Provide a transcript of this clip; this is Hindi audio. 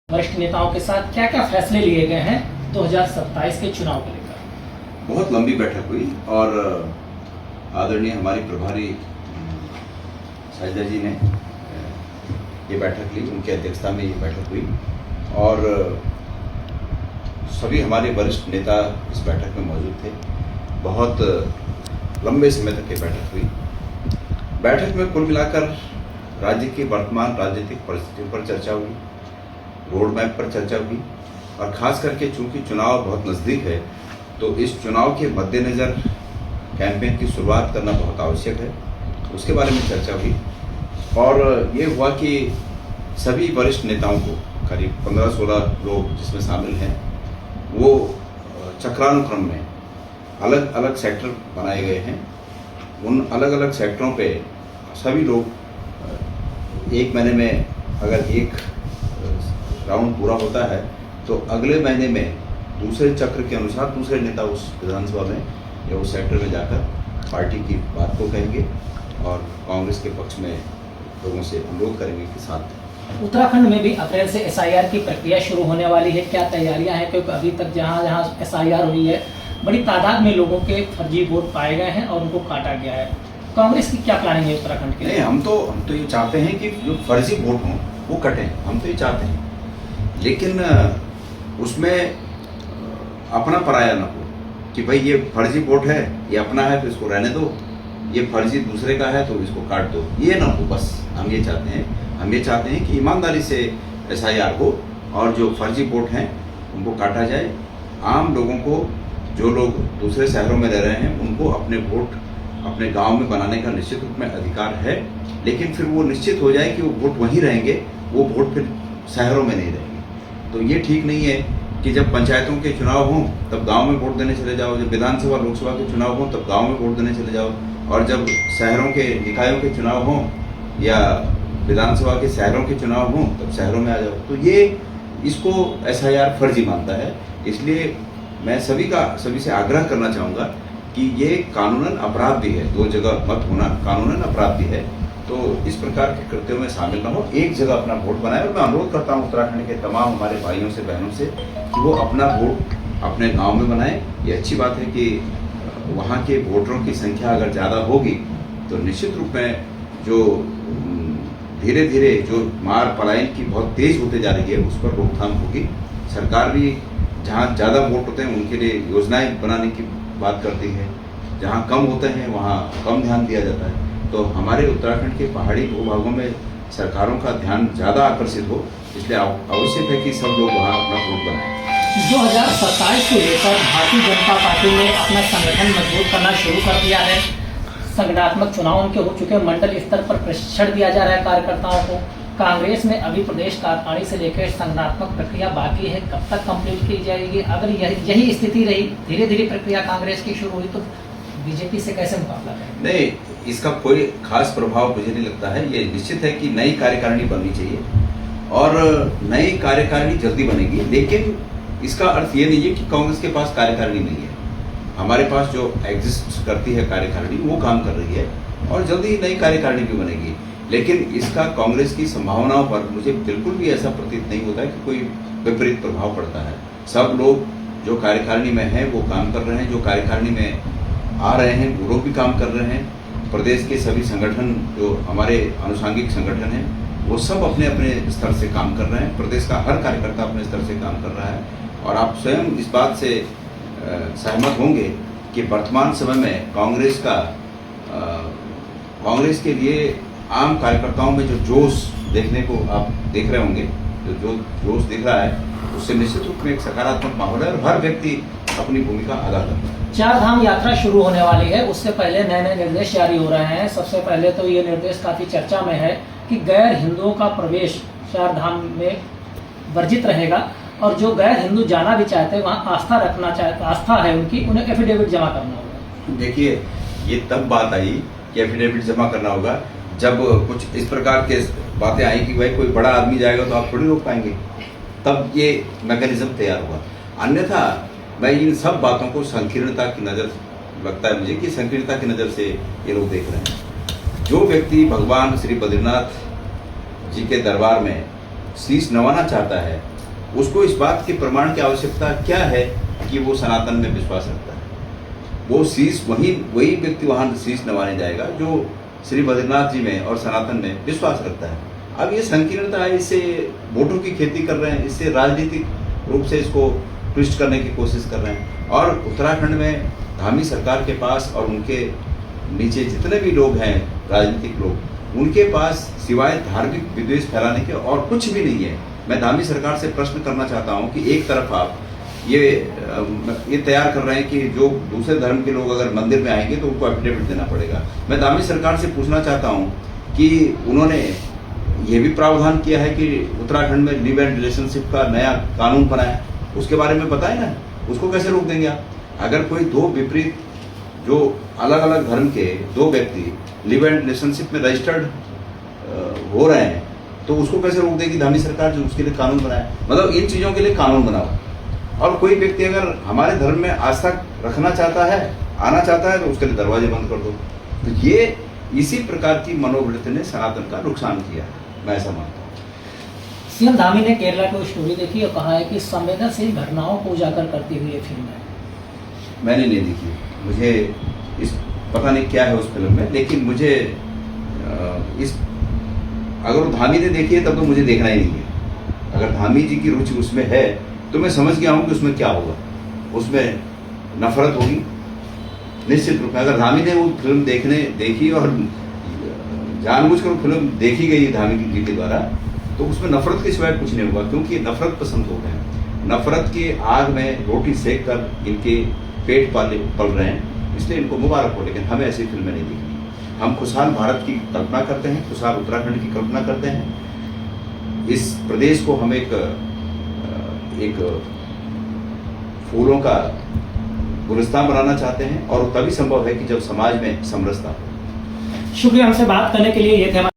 वरिष्ठ नेताओं के साथ क्या क्या फैसले लिए गए हैं 2027 के चुनाव को लेकर। बहुत लंबी बैठक हुई और आदरणीय हमारी प्रभारी साहिदा जी ने ये बैठक ली, उनकी अध्यक्षता में ये बैठक हुई और सभी हमारे वरिष्ठ नेता इस बैठक में मौजूद थे। बहुत लंबे समय तक ये बैठक हुई। बैठक में कुल मिलाकर राज्य की वर्तमान राजनीतिक परिस्थितियों पर चर्चा हुई, रोड मैप पर चर्चा हुई और खास करके चूंकि चुनाव बहुत नज़दीक है तो इस चुनाव के मद्देनज़र कैंपेन की शुरुआत करना बहुत आवश्यक है, उसके बारे में चर्चा हुई। और ये हुआ कि सभी वरिष्ठ नेताओं को करीब 15-16 लोग जिसमें शामिल हैं वो चक्रानुक्रम में अलग अलग सेक्टर बनाए गए हैं। उन अलग अलग सेक्टरों पे सभी लोग एक महीने में अगर एक राउंड पूरा होता है तो अगले महीने में दूसरे चक्र के अनुसार दूसरे नेता उस विधानसभा में या उस सेक्टर में जाकर पार्टी की बात को कहेंगे और कांग्रेस के पक्ष में लोगों से अनुरोध करेंगे कि साथ। उत्तराखंड में भी अप्रैल से एसआईआर की प्रक्रिया शुरू होने वाली है, क्या तैयारियां हैं? क्योंकि अभी तक जहां जहां एसआईआर हुई है बड़ी तादाद में लोगों के फर्जी वोट पाए गए हैं और उनको काटा गया है। कांग्रेस की क्या प्लानिंग है उत्तराखंड के लिए? हम तो ये चाहते हैं कि जो फर्जी वोट हों वो कटें, हम तो ये चाहते हैं, लेकिन उसमें अपना पराया न हो कि भाई ये फर्जी वोट है, ये अपना है तो इसको रहने दो, ये फर्जी दूसरे का है तो इसको काट दो, ये ना हो। बस हम ये चाहते हैं कि ईमानदारी से एसआईआर हो और जो फर्जी वोट हैं उनको काटा जाए। आम लोगों को, जो लोग दूसरे शहरों में रह रहे हैं, उनको अपने वोट अपने गांव में बनाने का निश्चित रूप में अधिकार है, लेकिन फिर वो निश्चित हो जाए कि वो वोट वहीं रहेंगे, वो वोट फिर शहरों में नहीं रहेंगे। तो ये ठीक नहीं है कि जब पंचायतों के चुनाव हों तब गांव में वोट देने चले जाओ, जब विधानसभा लोकसभा के चुनाव हों तब गांव में वोट देने चले जाओ, और जब शहरों के निकायों के चुनाव हों या विधानसभा के शहरों के चुनाव हों तब शहरों में आ जाओ। तो ये इसको एसआईआर फर्जी मानता है। इसलिए मैं सभी से आग्रह करना चाहूँगा कि ये कानूनन अपराध भी है, दो जगह मत होना कानूनन अपराध भी है। तो इस प्रकार के कृत्यों में शामिल न हो, एक जगह अपना वोट बनाए। और मैं अनुरोध करता हूँ उत्तराखंड के तमाम हमारे भाइयों से बहनों से कि वो अपना वोट अपने गांव में बनाएं। ये अच्छी बात है कि वहाँ के वोटरों की संख्या अगर ज़्यादा होगी तो निश्चित रूप में जो धीरे धीरे जो मार पलायन की बहुत तेज़ होते जा रही है उस पर रोकथाम होगी। सरकार भी जहाँ ज़्यादा वोट होते हैं उनके लिए योजनाएं बनाने की बात करती है, जहाँ कम होते हैं वहाँ कम ध्यान दिया जाता है। तो हमारे उत्तराखंड के पहाड़ी भूभागों में सरकारों का ध्यान ज़्यादा आकर्षित हो, इसलिए आवश्यक है कि सब लोग वहाँ अपना वोट बनाएं। 2027 को लेकर भारतीय जनता पार्टी ने अपना संगठन मजबूत करना शुरू कर दिया है। संगठनात्मक चुनाव उनके हो चुके, मंडल स्तर पर प्रशिक्षण दिया जा रहा है कार्यकर्ताओं को। कांग्रेस में अभी प्रदेश कार्यकारिणी से लेकर संगठनात्मक प्रक्रिया बाकी है, कब तक कंप्लीट की जाएगी? अगर यही स्थिति रही, धीरे धीरे प्रक्रिया कांग्रेस की शुरू हुई तो बीजेपी से कैसे मुकाबला करें? नहीं, इसका कोई खास प्रभाव मुझे नहीं लगता है। ये निश्चित है कि नई कार्यकारिणी बननी चाहिए और नई कार्यकारिणी जल्दी बनेगी, लेकिन इसका अर्थ ये नहीं है कि कांग्रेस के पास कार्यकारिणी नहीं है। हमारे पास जो एग्जिस्ट करती है कार्यकारिणी वो काम कर रही है और जल्दी ही नई कार्यकारिणी भी बनेगी। लेकिन इसका कांग्रेस की संभावनाओं पर मुझे बिल्कुल भी ऐसा प्रतीत नहीं होता है कि कोई विपरीत प्रभाव पड़ता है। सब लोग जो कार्यकारिणी में हैं वो काम कर रहे हैं, जो कार्यकारिणी में आ रहे हैं वो लोग भी काम कर रहे हैं। प्रदेश के सभी संगठन जो हमारे आनुषंगिक संगठन हैं वो सब अपने अपने स्तर से काम कर रहे हैं। प्रदेश का हर कार्यकर्ता अपने स्तर से काम कर रहा है और आप स्वयं इस बात से सहमत होंगे कि वर्तमान समय में कांग्रेस के लिए आम कार्यकर्ताओं में जो जोश देखने को आप देख रहे होंगे, जो जोश दिख रहा है उससे निश्चित रूप में एक सकारात्मक माहौल है और हर व्यक्ति अपनी भूमिका अदा कर रहा है। 4 धाम यात्रा शुरू होने वाली है, उससे पहले नए निर्देश जारी हो रहे हैं। सबसे पहले तो ये निर्देश काफी चर्चा में है कि गैर हिंदुओं का प्रवेश 4 धाम में वर्जित रहेगा और जो गैर हिंदू जाना भी चाहते हैं वहाँ आस्था है उनकी, उन्हें एफिडेविट जमा करना होगा। देखिए, ये तब बात आई कि एफिडेविट जमा करना होगा जब कुछ इस प्रकार के बातें आई कि भाई कोई बड़ा आदमी जाएगा तो आप थोड़ी रोक पाएंगे, तब ये मैकेनिज्म तैयार हुआ। अन्यथा मैं इन सब बातों को संकीर्णता की नज़र, लगता है मुझे कि संकीर्णता की नज़र से ये लोग देख रहे हैं। जो व्यक्ति भगवान श्री बद्रीनाथ जी के दरबार में शीश नवाना चाहता है उसको इस बात के प्रमाण की आवश्यकता क्या है कि वो सनातन में विश्वास रखता है। वो शीश वही व्यक्ति वहां शीश नवाने जाएगा जो श्री बद्रीनाथ जी में और सनातन में विश्वास रखता है। अब ये संकीर्णता है, इससे वोटों की खेती कर रहे हैं, इससे राजनीतिक रूप से इसको ट्विस्ट करने की कोशिश कर रहे हैं। और उत्तराखंड में धामी सरकार के पास और उनके नीचे जितने भी लोग हैं राजनीतिक लोग, उनके पास सिवाय धार्मिक विद्वेष फैलाने के और कुछ भी नहीं है। मैं धामी सरकार से प्रश्न करना चाहता हूं कि एक तरफ आप ये तैयार कर रहे हैं कि जो दूसरे धर्म के लोग अगर मंदिर में आएंगे तो उनको एफिडेविट देना पड़ेगा। मैं धामी सरकार से पूछना चाहता हूं कि उन्होंने ये भी प्रावधान किया है कि उत्तराखंड में लिव एंड रिलेशनशिप का नया कानून बना है, उसके बारे में बताएं ना, उसको कैसे रोक देंगे आप? अगर कोई दो विपरीत जो अलग अलग धर्म के दो व्यक्ति लिव एंड रिलेशनशिप में रजिस्टर्ड हो रहे हैं तो उसको कैसे रोक देगी धामी सरकार जो उसके लिए कानून बनाए? मतलब इन चीजों के लिए कानून बनाओ। और कोई व्यक्ति अगर हमारे धर्म में आस्था रखना चाहता है, आना चाहता है, तो उसके लिए दरवाजे बंद कर दो। तो ये इसी प्रकार की मनोवृत्ति ने सनातन का नुकसान किया है, मैं ऐसा मानता हूँ। सीएम धामी ने केरला की स्टोरी देखी और कहा है कि संवेदनशील घटनाओं को उजागर करती हुई ये फिल्म है। मैंने नहीं देखी, मुझे इस पता नहीं क्या है उस फिल्म में, लेकिन मुझे अगर वो धामी ने देखी है तब तो मुझे देखना ही नहीं है। अगर धामी जी की रुचि उसमें है तो मैं समझ गया हूं कि उसमें क्या होगा, उसमें नफरत होगी निश्चित रूप में। अगर धामी ने वो फिल्म देखी और जानबूझकर वो फिल्म देखी गई धामी जी के द्वारा, तो उसमें नफरत के सिवाय कुछ नहीं होगा, क्योंकि नफरत पसंद हो गए हैं। नफरत की आग में रोटी सेक कर इनके पेट पल रहे हैं, इसलिए इनको मुबारक हो। लेकिन हमें ऐसी फिल्में नहीं दिखी। हम खुशहाल भारत की कल्पना करते हैं, खुशहाल उत्तराखंड की कल्पना करते हैं। इस प्रदेश को हम एक फूलों का गुलिस्तान बनाना चाहते हैं, और तभी संभव है कि जब समाज में समरसता हो। शुक्रिया हमसे बात करने के लिए। ये थे